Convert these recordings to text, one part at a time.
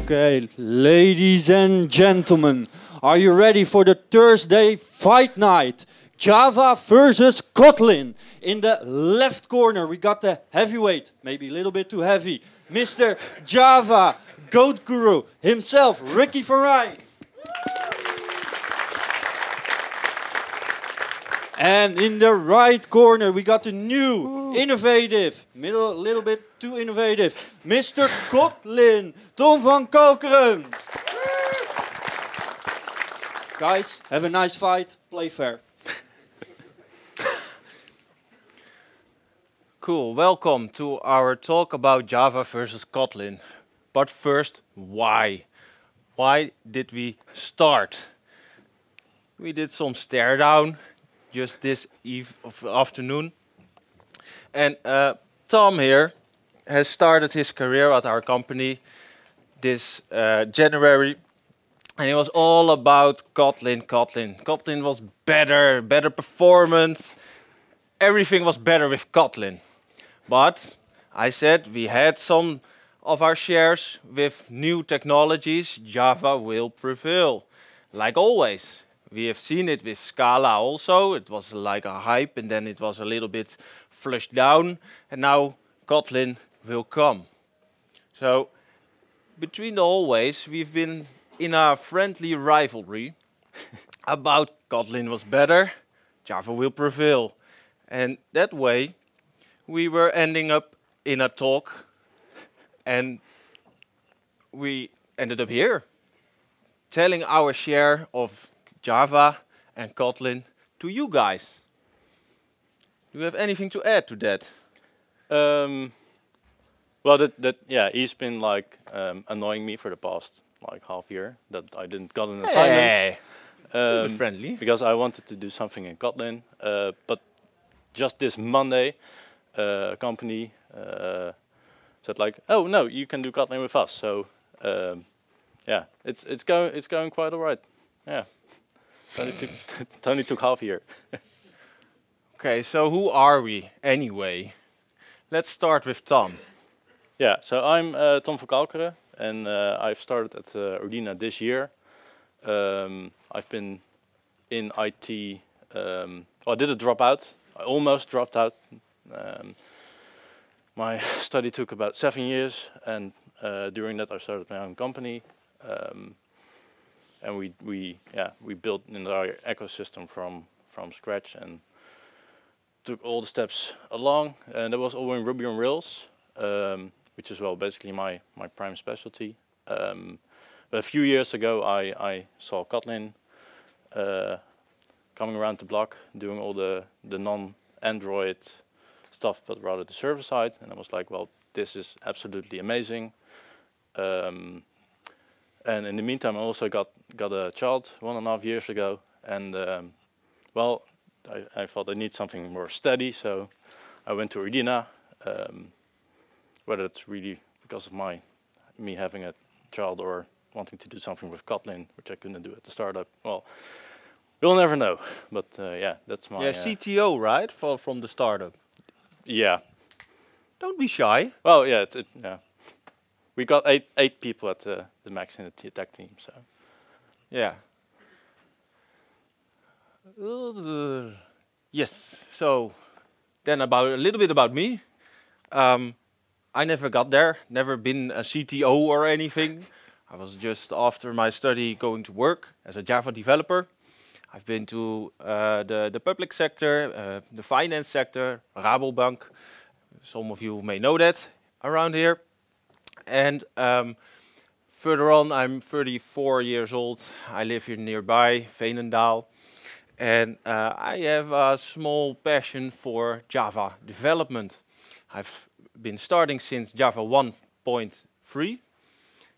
Okay, ladies and gentlemen, are you ready for the Thursday fight night? Java versus Kotlin. In the left corner, we got the heavyweight, maybe a little bit too heavy, Mr. Java, Goat Guru himself, Ricky van Rijn. And in the right corner, we got the new, innovative, middle, a little bit too innovative, Mr. Kotlin, Thom van Kalkeren. Guys, have a nice fight, play fair. Cool, welcome to our talk about Java versus Kotlin. But first, why? Why did we start? We did some stare down just this afternoon. And Tom here has started his career at our company this January. And it was all about Kotlin. Kotlin was better performance. Everything was better with Kotlin. But I said we had some of our shares with new technologies. Java will prevail. Like always. We have seen it with Scala also. It was like a hype and then it was a little bit flushed down. And now Kotlin will come. So between the hallways we've been in a friendly rivalry about Kotlin was better, Java will prevail. And that way we were ending up in a talk and we ended up here telling our share of Java and Kotlin to you guys. Do you have anything to add to that? Well, yeah, he's been like annoying me for the past like half year that I didn't got an assignment. Friendly. Because I wanted to do something in Kotlin, but just this Monday, a company said like, "Oh no, you can do Kotlin with us." So yeah, it's going quite alright. Yeah, it only took half a year. Okay, so who are we anyway? Let's start with Tom. Yeah, so I'm Thom van Kalkeren, and I've started at Ordina this year. I've been in IT. Well, I did a dropout. I almost dropped out. My study took about 7 years, and during that I started my own company. And we built an entire ecosystem from scratch and took all the steps along. And that was all in Ruby on Rails, which is well basically my prime specialty. But a few years ago I saw Kotlin coming around the block, doing all the non-Android stuff, but rather the server side. And I was like, well, this is absolutely amazing. And in the meantime, I also got a child 1.5 years ago, and well, I thought I need something more steady, so I went to Ordina. Whether it's really because of me having a child or wanting to do something with Kotlin, which I couldn't do at the startup. Well, you'll never know. But yeah, that's my CTO, right? From the startup. Yeah. Don't be shy. Well, yeah, yeah. We got eight people at the max in the tech team, so. Yeah. Yes. So then a little bit about me. I never got there. Never been a CTO or anything. I was just after my study going to work as a Java developer. I've been to the public sector, the finance sector, Rabobank. Some of you may know that around here. And further on, I'm 34 years old. I live here nearby, Veenendaal. And I have a small passion for Java development. I've been starting since Java 1.3.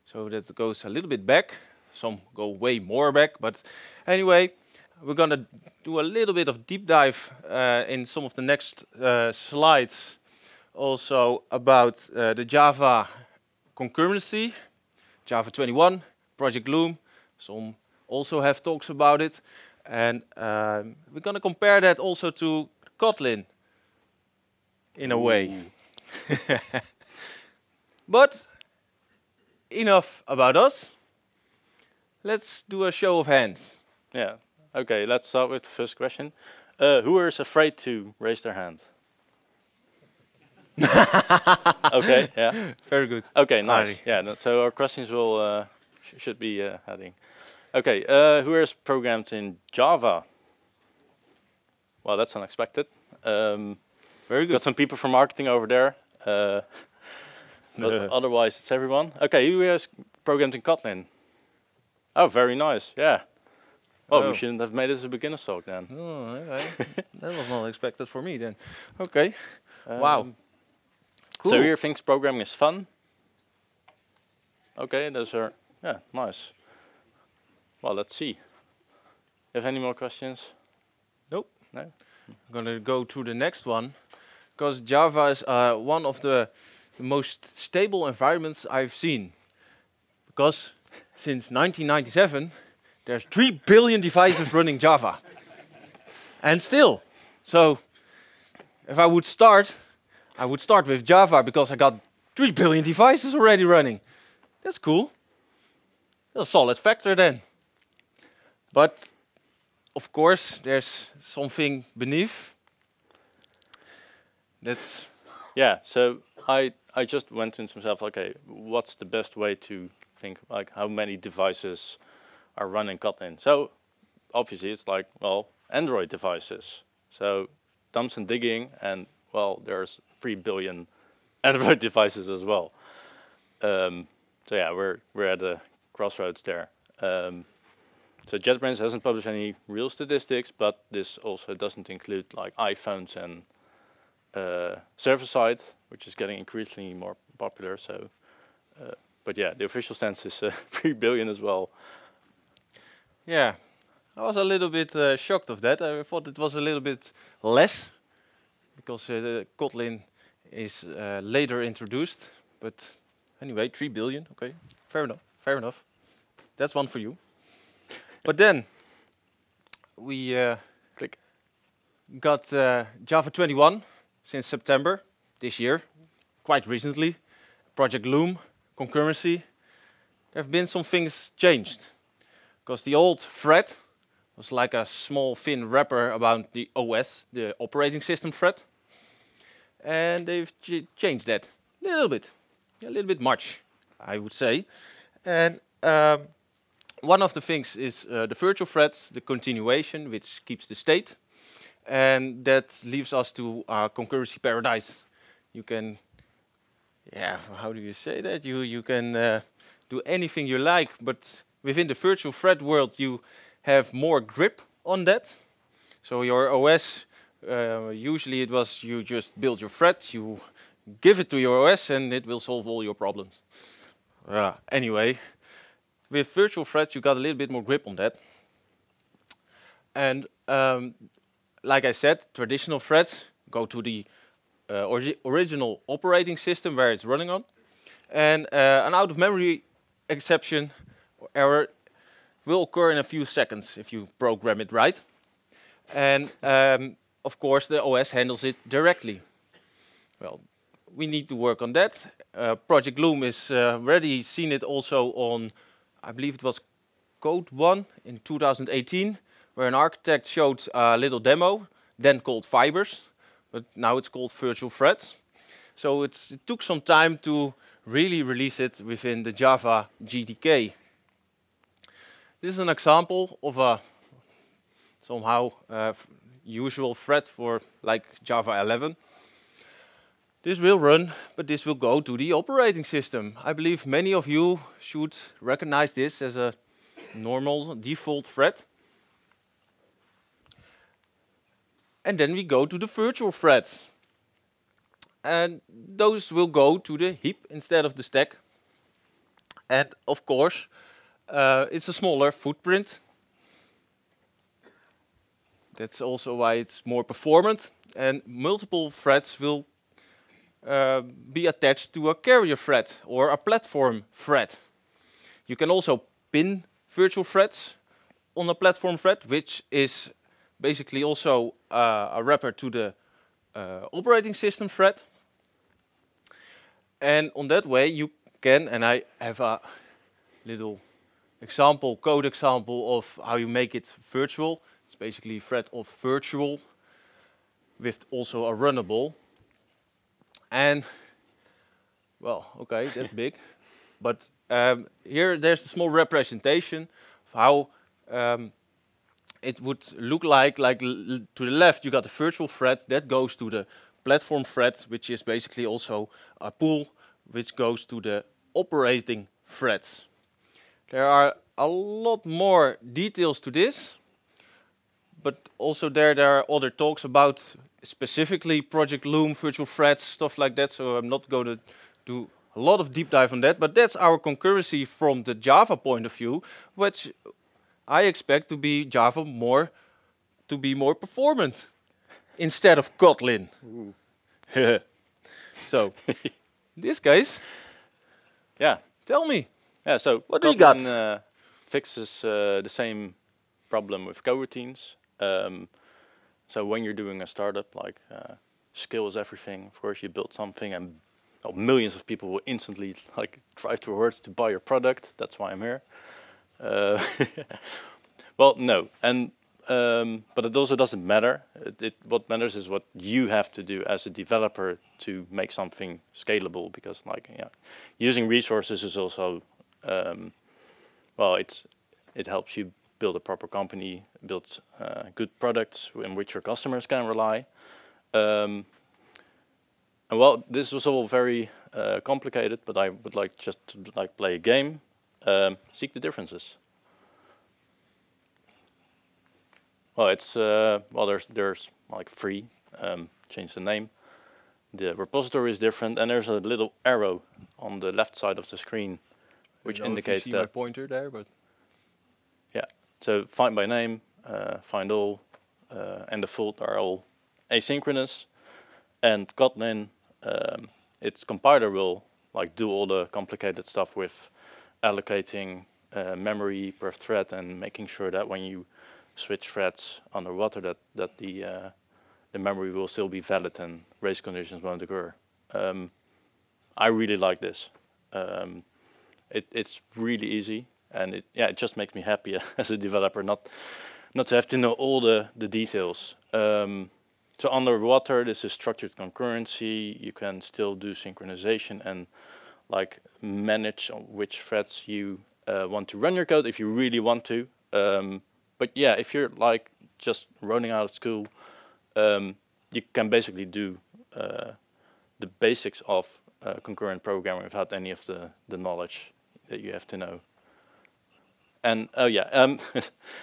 So that goes a little bit back. Some go way more back. But anyway, we're going to do a little bit of deep dive in some of the next slides. Also about the Java concurrency, Java 21, Project Loom. Some also have talks about it. And we're going to compare that also to Kotlin in a way. But enough about us. Let's do a show of hands. Yeah. Okay, let's start with the first question. Who is afraid to raise their hand? Okay, yeah. Very good. Okay, nice. Ari. Yeah, so our questions will should be heading. Okay, who has programmed in Java? Well, that's unexpected. Very good. Got some people from marketing over there. But otherwise, it's everyone. Okay, who has programmed in Kotlin? Oh, very nice. Yeah. Well, we shouldn't have made this a beginner's talk then. Oh, okay. That was not expected for me then. Okay. Wow. Cool. So here thinks programming is fun. Okay, those are, yeah, nice. Well, let's see. You have any more questions? Nope. No? I'm going to go to the next one. Because Java is one of the most stable environments I've seen. Because since 1997, there's 3 billion devices running Java. And still. So if I would start with Java because I got 3 billion devices already running. That's cool. That's a solid factor then. But of course, there's something beneath. That's... Yeah, so I just went into myself, okay, what's the best way to think, like, how many devices are running Kotlin? So obviously it's like, well, Android devices. So done some digging and, well, there's 3 billion Android devices as well. So yeah, we're at a crossroads there. So JetBrains hasn't published any real statistics, but this also doesn't include like iPhones and server-side, which is getting increasingly more popular. So, but yeah, the official stance is 3 billion as well. Yeah, I was a little bit shocked of that. I thought it was a little bit less, because the Kotlin is later introduced. But anyway, 3 billion, okay, fair enough, fair enough. That's one for you. But then we got Java 21 since September this year, quite recently. Project Loom, concurrency. There have been some things changed. Because the old thread was like a small thin wrapper about the OS, the operating system thread. And they've changed that a little bit much, I would say. And one of the things is the virtual threads, the continuation, which keeps the state. And that leaves us to concurrency paradise. You can, yeah, how do you say that? You can do anything you like, but within the virtual thread world, you have more grip on that. So your OS, usually it was you just build your thread, you give it to your OS, and it will solve all your problems. Anyway. With virtual threads, you got a little bit more grip on that. And like I said, traditional threads go to the original operating system where it's running on. And an out-of-memory exception or error will occur in a few seconds if you program it right. And of course, the OS handles it directly. Well, we need to work on that. Project Loom is already seen it also on, I believe it was Code 1 in 2018, where an architect showed a little demo, then called Fibers, but now it's called Virtual Threads. So it took some time to really release it within the Java GTK. This is an example of a somehow usual thread for like Java 11. This will run, but this will go to the operating system. I believe many of you should recognize this as a normal default thread. And then we go to the virtual threads. And those will go to the heap instead of the stack. And of course, it's a smaller footprint. That's also why it's more performant. And multiple threads will be attached to a carrier thread or a platform thread. You can also pin virtual threads on a platform thread, which is basically also a wrapper to the operating system thread. And on that way you can, and I have a little example, code example of how you make it virtual. It's basically a thread of virtual with also a runnable. And, well, okay, that's big. But here there's a small representation of how it would look like to the left you got the virtual thread that goes to the platform thread, which is basically also a pool which goes to the operating threads. There are a lot more details to this, but also there are other talks about specifically Project Loom, virtual threads, stuff like that, so I'm not going to do a lot of deep dive on that, but that's our concurrency from the Java point of view, which I expect to be Java to be more performant instead of Kotlin. So, in this case, Yeah. tell me. Yeah. So What do you got? Kotlin fixes the same problem with coroutines. So when you're doing a startup, like skill is everything. Of course, you build something, and millions of people will instantly like drive towards to buy your product. That's why I'm here. Well, no, and but it also doesn't matter. What matters is what you have to do as a developer to make something scalable. Because, like, yeah, using resources is also well, it helps you build a proper company, build good products in which your customers can rely. And well, this was all very complicated, but I would like just to like play a game. Seek the differences. Well, it's well, there's like free. Change the name. The repository is different, and there's a little arrow on the left side of the screen, which indicates see that. my pointer there, but Yeah. So find by name, find all, and the default are all asynchronous. And Kotlin, its compiler will like do all the complicated stuff with allocating memory per thread and making sure that when you switch threads underwater, that the memory will still be valid and race conditions won't occur. I really like this. It's really easy, and it just makes me happy as a developer not to have to know all the details. So underwater, this is structured concurrency. You can still do synchronization and like manage on which threads you want to run your code if you really want to. But yeah, if you're like just running out of school, you can basically do the basics of concurrent programming without any of the knowledge that you have to know. And oh yeah,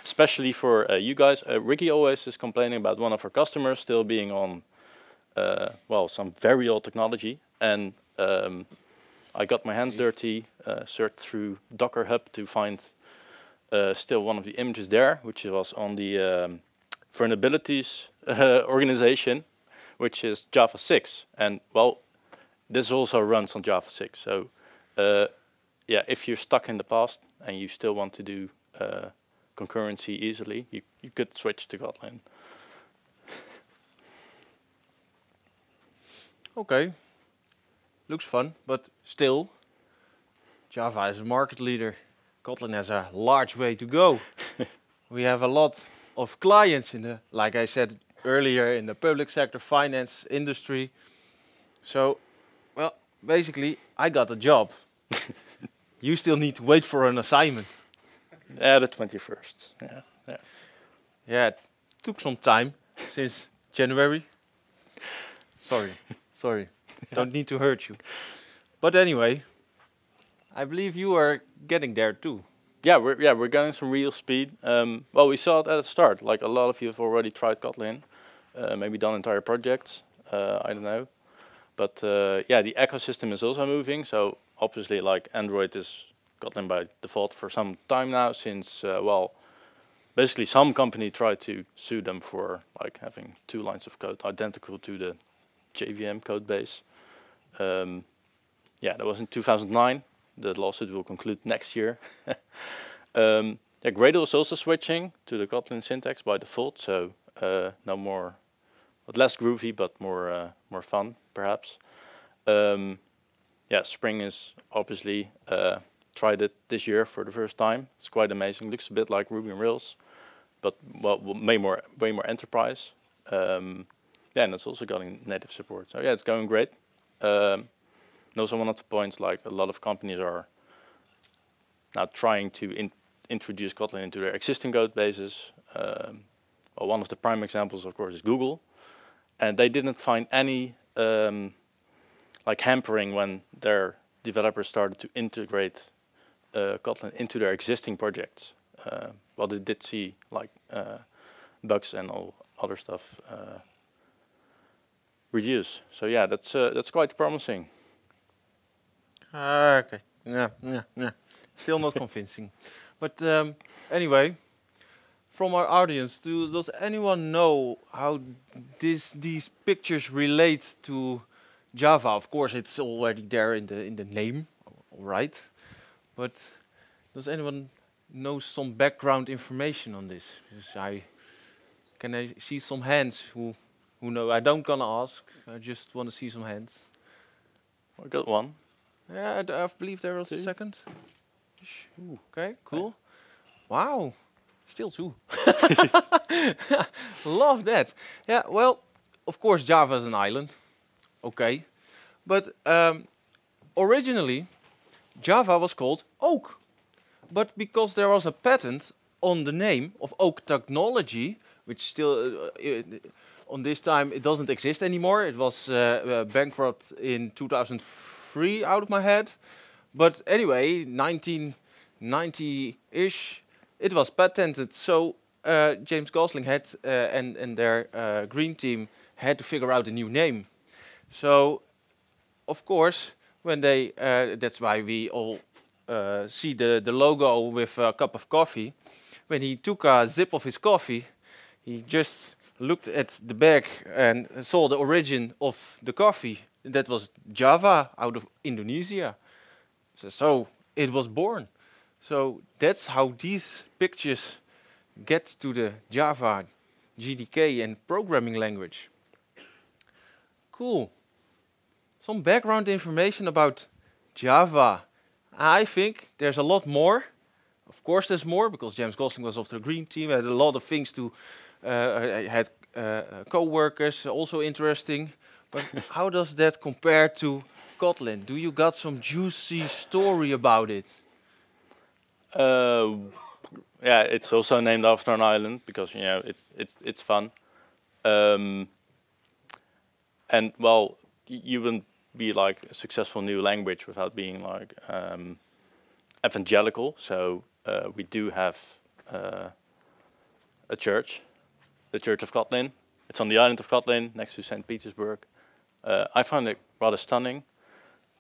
especially for you guys, Ricky always is complaining about one of our customers still being on, well, some very old technology. And I got my hands dirty, searched through Docker Hub to find still one of the images there, which was on the vulnerabilities organization, which is Java 6. And well, this also runs on Java 6. So yeah, if you're stuck in the past and you still want to do concurrency easily, you could switch to Kotlin. okay, looks fun, but still, Java is a market leader. Kotlin has a large way to go. We have a lot of clients in the, like I said earlier, in the public sector, finance, industry. So, well, basically, I got a job. You still need to wait for an assignment. Yeah, the 21st. Yeah, yeah. Yeah, it took some time since January. Sorry, sorry. Don't need to hurt you. But anyway, I believe you are getting there too. Yeah, we're going some real speed. Well, we saw it at the start. Like a lot of you have already tried Kotlin, maybe done entire projects. I don't know, but yeah, the ecosystem is also moving. So obviously, like Android is Kotlin by default for some time now. Since well, basically some company tried to sue them for like having 2 lines of code identical to the JVM code base. Yeah, that was in 2009. The lawsuit will conclude next year. Yeah, Gradle is also switching to the Kotlin syntax by default, so no more, but less groovy, but more fun, perhaps. yeah, Spring is obviously tried it this year for the first time. It's quite amazing. Looks a bit like Ruby on Rails, but well, way more enterprise. Yeah, and it's also getting native support. So yeah, it's going great. And also one of the points, like a lot of companies are now trying to introduce Kotlin into their existing code bases. Well, one of the prime examples, of course, is Google, and they didn't find any like hampering when their developers started to integrate Kotlin into their existing projects. Well, they did see like bugs and all other stuff reduce. So yeah, that's quite promising. Okay. Yeah. Still not convincing. But anyway, from our audience, does anyone know how these pictures relate to Java? Of course, it's already there in the name, right? But does anyone know some background information on this? Because can I see some hands who know? I don't gonna ask. I just want to see some hands. I got one. Yeah, I believe there was a second. Ooh, okay, cool. Wow, still two. Love that. Yeah, well, of course Java is an island. Okay, but originally Java was called Oak. But because there was a patent on the name of Oak Technology, which still on this time it doesn't exist anymore. It was bankrupt in 2003 out of my head. But anyway, 1990-ish, it was patented. So James Gosling had and their green team had to figure out a new name. So, of course, when they that's why we all see the logo with a cup of coffee. When he took a sip of his coffee, he just looked at the bag and saw the origin of the coffee. That was Java out of Indonesia. So it was born. So that's how these pictures get to the Java GDK and programming language. Cool. Some background information about Java. I think there's a lot more. Of course there's more, because James Gosling was of the green team, had a lot of things to, had co-workers, also interesting. But how does that compare to Kotlin? Do you got some juicy story about it? Yeah, it's also named after an island because it's fun. And well, you wouldn't be like a successful new language without being like evangelical. So we do have a church, the Church of Kotlin. It's on the island of Kotlin next to St. Petersburg. I find it rather stunning,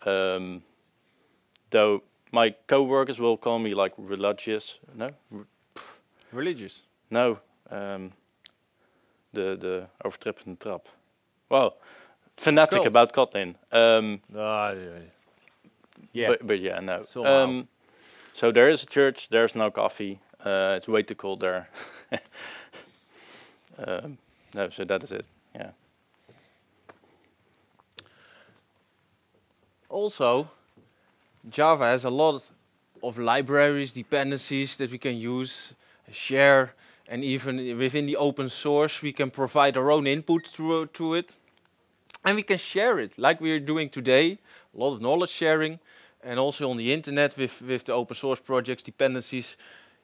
though my co-workers will call me like religious. No, Religious? No, de overtrippende trap. Well, fanatic about Kotlin. Yeah. But yeah, no. So there is a church. There's no coffee. It's way too cold there. No, so that is it. Yeah. Also, Java has a lot of libraries, dependencies that we can use, share, and even within the open source we can provide our own input to it. And we can share it, like we are doing today, a lot of knowledge sharing, and also on the internet with the open source projects, dependencies.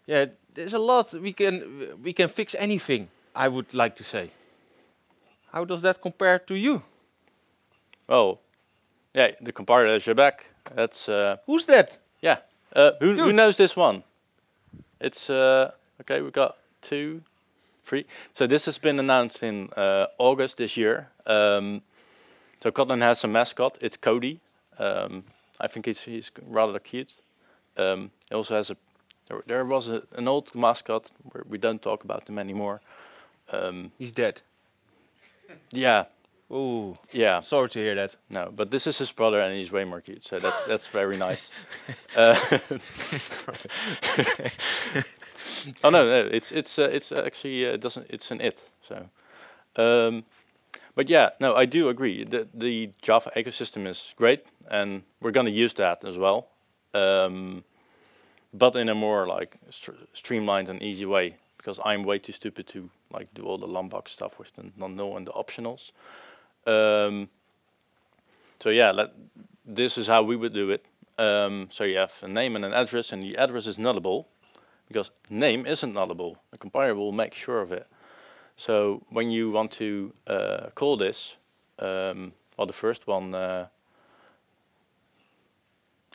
Yeah, there's a lot, we can fix anything, I would like to say. How does that compare to you? Well, yeah, the compiler is your back. That's who's that? Yeah. Who knows this one? It's okay. We got 2, 3. So this has been announced in August this year. So Kotlin has a mascot. It's Cody. I think he's rather cute. He also has there was an old mascot where we don't talk about him anymore. He's dead. Yeah. Oh, yeah. Sorry to hear that. No, but this is his brother, and he's way more cute. So that's very nice. Oh no, it's actually doesn't. It's an it. So, But yeah, no, I do agree. The Java ecosystem is great, and we're going to use that as well, but in a more like streamlined and easy way. Because I'm way too stupid to like do all the Lombok stuff with the non-null and the optionals. So yeah, this is how we would do it. So you have a name and an address, and the address is nullable because name isn't nullable. The compiler will make sure of it. So when you want to call this, well, the first one,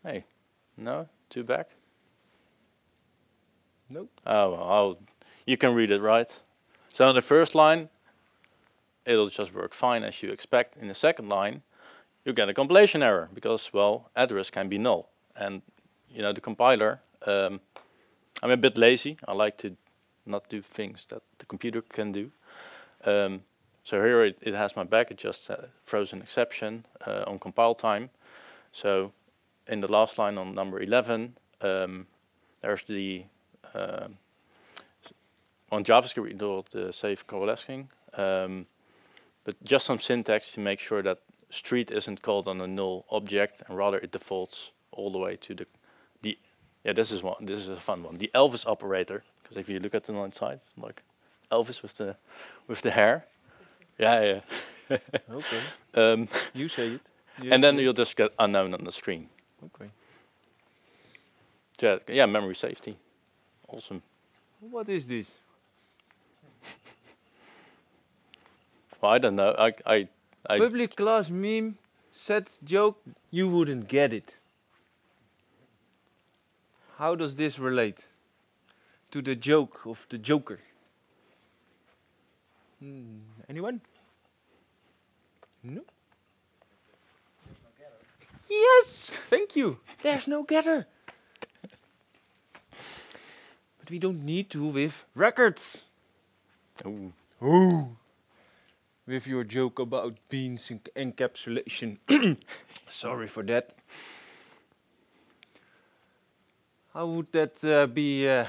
hey, no, two back. Nope. Oh, well, you can read it, right? So in the first line, it'll just work fine as you expect. In the second line, you get a compilation error because, well, address can be null. And, you know, the compiler, I'm a bit lazy. I like to not do things that the computer can do. So here it has my back. It just throws an exception on compile time. So in the last line on number 11, there's the on JavaScript we do the safe coalescing, but just some syntax to make sure that street isn't called on a null object, and rather it defaults all the way to the yeah, this is a fun one, the Elvis operator, because if you look at the one side, it's like Elvis with the hair. Yeah. Okay. You say it. And then you'll just get unknown on the screen. Okay. Yeah, memory safety. Awesome. What is this? Well, I don't know. I Public class meme set joke. You wouldn't get it. How does this relate to the joke of the Joker? Anyone? No? Yes! Thank you! There's no getter! But we don't need to with records. Ooh. Ooh. With your joke about beans encapsulation. Sorry for that. How would that be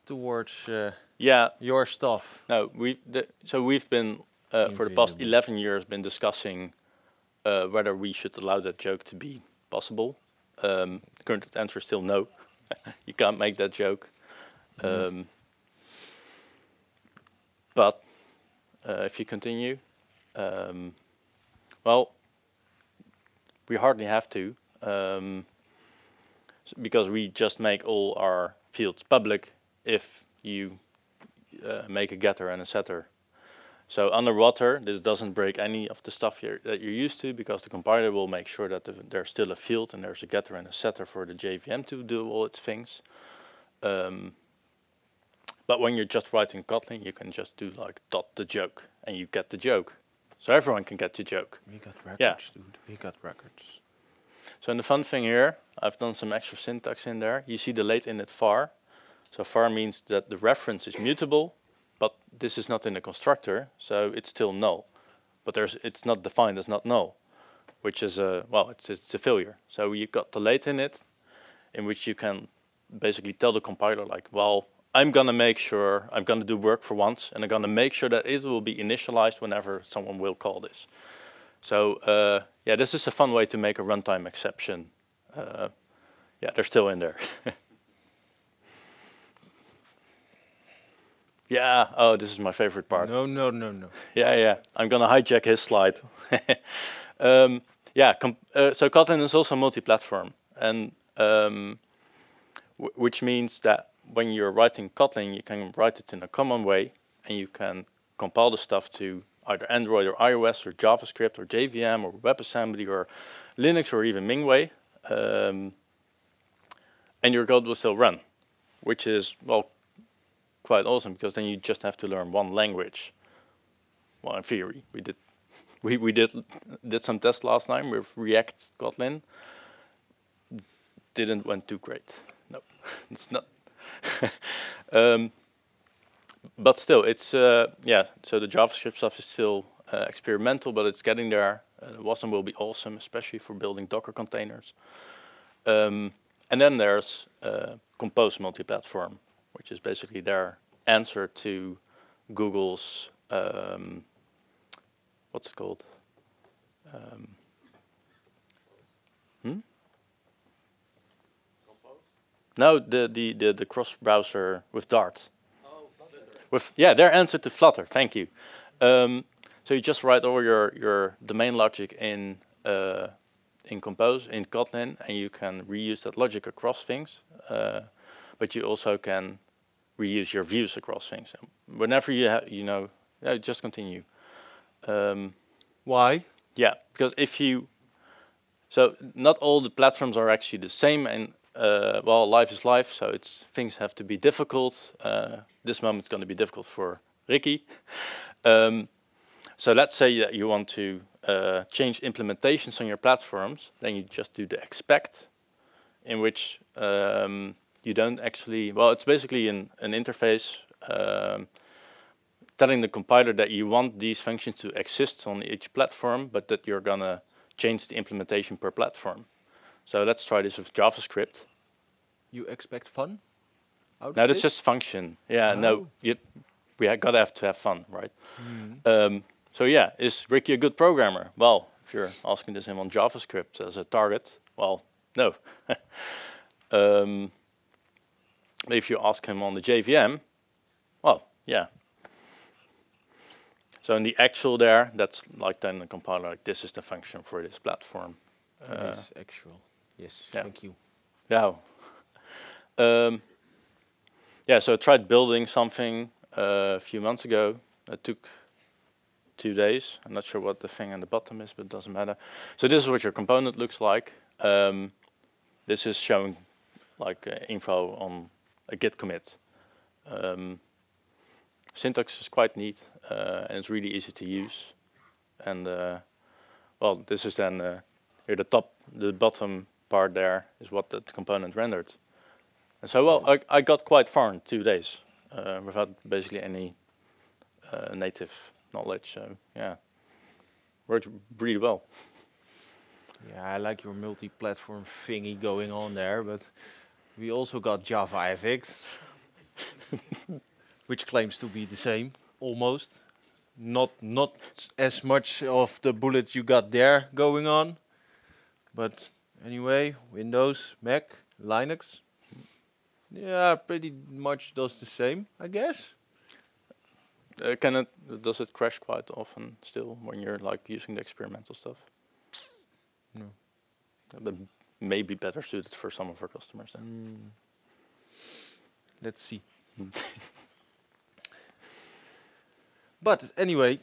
towards Yeah. your stuff? No, we've been for the past 11 years been discussing whether we should allow that joke to be possible. The current answer is still no. You can't make that joke. But if you continue, well, we hardly have to, because we just make all our fields public if you make a getter and a setter. So underwater, this doesn't break any of the stuff that you're used to, because the compiler will make sure that there's still a field and there's a getter and a setter for the JVM to do all its things. But when you're just writing Kotlin, you can just do like the joke, and you get the joke. So everyone can get the joke. We got records, Yeah. dude. We got records. So in the fun thing here, I've done some extra syntax in there. You see the late init var. So var means that the reference is mutable, but this is not in the constructor, so it's still null. But it's not defined as not null, which is it's a failure. So you've got the late init, in which you can basically tell the compiler like, well, I'm gonna make sure, I'm gonna do work for once, and I'm gonna make sure that it will be initialized whenever someone will call this. So yeah, this is a fun way to make a runtime exception. Yeah, they're still in there. Yeah, oh, this is my favorite part. No. Yeah, I'm gonna hijack his slide. Yeah, so Kotlin is also multi-platform, and which means that when you're writing Kotlin, you can write it in a common way, and you can compile the stuff to either Android or iOS or JavaScript or JVM or WebAssembly or Linux or even Mingway, and your code will still run, which is, well, quite awesome, because then you just have to learn one language. Well, in theory, we did some tests last time with React Kotlin. Didn't went too great. No, it's not. But still, it's yeah. So the JavaScript stuff is still experimental, but it's getting there. Wasm will be awesome, especially for building Docker containers. And then there's Compose multi-platform, which is basically their answer to Google's what's it called? No, the cross browser with Dart. Oh, with their answer to Flutter. Thank you. So you just write all your domain logic in Compose in Kotlin, and you can reuse that logic across things. But you also can reuse your views across things. Whenever you have, just continue. Why? Yeah, because so not all the platforms are actually the same, and well, life is life, so things have to be difficult. This moment it's going to be difficult for Ricky. So let's say that you want to change implementations on your platforms, then you just do the expect, in which you don't actually, well, it's basically an interface telling the compiler that you want these functions to exist on each platform, but that you're gonna change the implementation per platform. So let's try this with JavaScript. You expect fun? No, that's just function. Yeah, no, we gotta have to have fun, right? So yeah, is Ricky a good programmer? Well, if you're asking this him on JavaScript as a target, well, no. If you ask him on the JVM, well, yeah. So in the actual there, that's like then the compiler, like this is the function for this platform. This actual, yes, yeah. Thank you. Yeah. Yeah, so I tried building something a few months ago. It took 2 days. I'm not sure what the thing on the bottom is, but it doesn't matter. So this is what your component looks like. This is showing like info on a git commit. Syntax is quite neat, and it's really easy to use. And well, this is then here the bottom part there is what the component rendered. And so, well, I got quite far in 2 days without basically any native knowledge. So yeah, worked really well. Yeah, I like your multi-platform thingy going on there, but we also got Java FX, which claims to be the same, almost. Not as much of the bullets you got there going on, but anyway, Windows, Mac, Linux. Yeah, pretty much does the same, I guess. Does it crash quite often still when you're like using the experimental stuff? No. But maybe better suited for some of our customers then. Let's see. But anyway,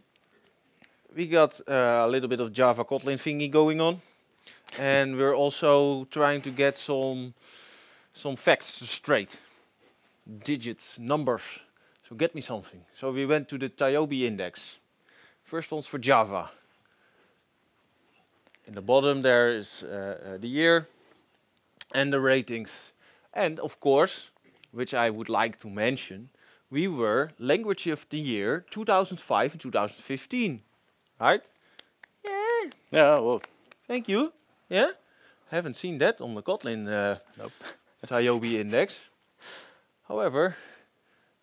we got a little bit of Java Kotlin thingy going on, and we're also trying to get some facts straight, digits, numbers. So get me something. So we went to the TIOBE index. First one's for Java. In the bottom there is the year and the ratings. And of course, which I would like to mention, we were Language of the Year 2005 and 2015, right? Yeah. Yeah, well. Thank you. Yeah? Haven't seen that on the Kotlin nope. TIOBE index. However,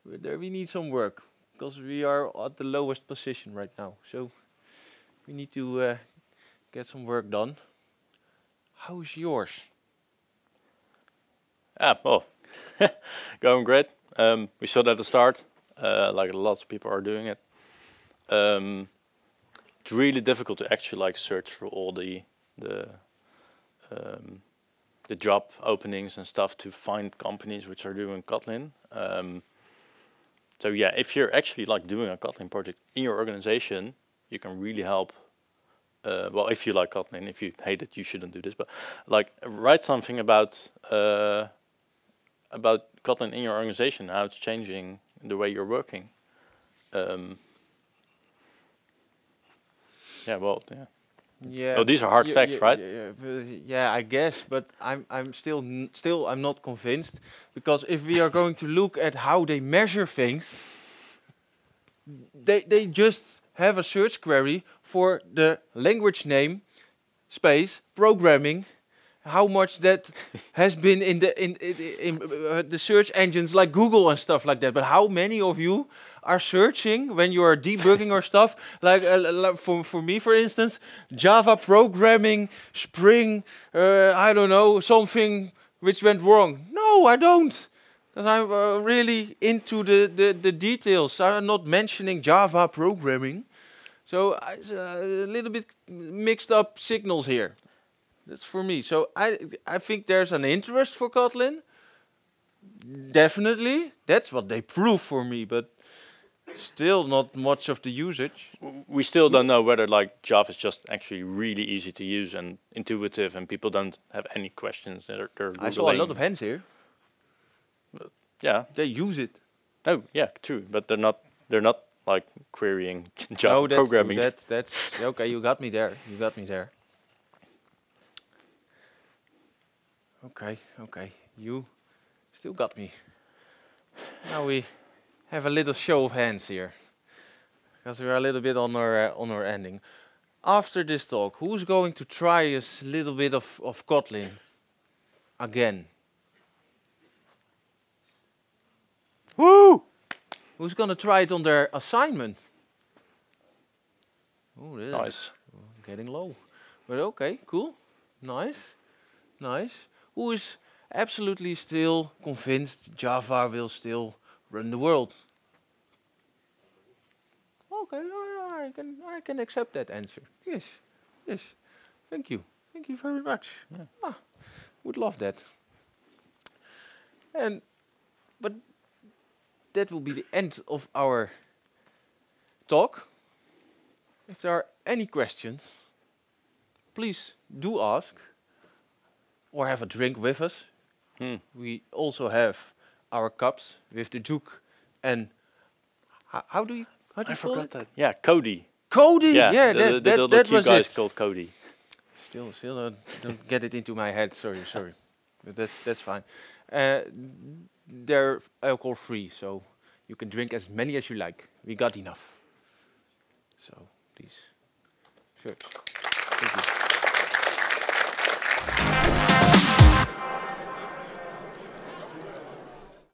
there we need some work, because we are at the lowest position right now. So we need to get some work done. How's yours? Well, going great. We saw that at the start, like lots of people are doing it. It's really difficult to actually like search for all the job openings and stuff to find companies which are doing Kotlin. So yeah, if you're actually like doing a Kotlin project in your organization, you can really help. Well, if you like Kotlin, if you hate it, you shouldn't do this. But like, write something about Kotlin in your organization, how it's changing the way you're working. Yeah, well, yeah. Yeah. Oh, these are hard facts, right? Yeah, I guess, but I'm still I'm not convinced, because if we are going to look at how they measure things, they just have a search query for the language name space programming, how much that has been in the search engines like Google and stuff like that. But how many of you are searching when you are debugging or stuff? Like for me, for instance, Java programming, Spring, I don't know, something which went wrong. No, I don't. Because I'm really into the details. I'm not mentioning Java programming. So it's a little bit mixed up signals here. That's for me. So I think there's an interest for Kotlin. Definitely. That's what they prove for me, but still not much of the usage. We still don't know whether like Java is just actually really easy to use and intuitive, and people don't have any questions. They're I saw a lot of hands here. Yeah, they use it. Oh, yeah, true. But they're not like querying Java programming. That's okay. You got me there. You got me there. Okay. You still got me. Now we have a little show of hands here, because we're a little bit on our ending. After this talk, who's going to try a little bit of Kotlin again? Woo! Who's going to try it on their assignment? Oh, Nice. Getting low. But okay, cool. Nice. Who is absolutely still convinced Java will still run the world? Okay, I can accept that answer. Yes. Thank you very much. Yeah. Would love that. But that will be the end of our talk. If there are any questions, please do ask, or have a drink with us. We also have our cups with the juke and how do you I call forgot it? that. Yeah, Cody. Cody. Yeah, the that cute was guys it. called Cody. Still don't get it into my head. Sorry. But that's fine. They're alcohol free, so you can drink as many as you like. We got enough. So please. Sure. Thank you.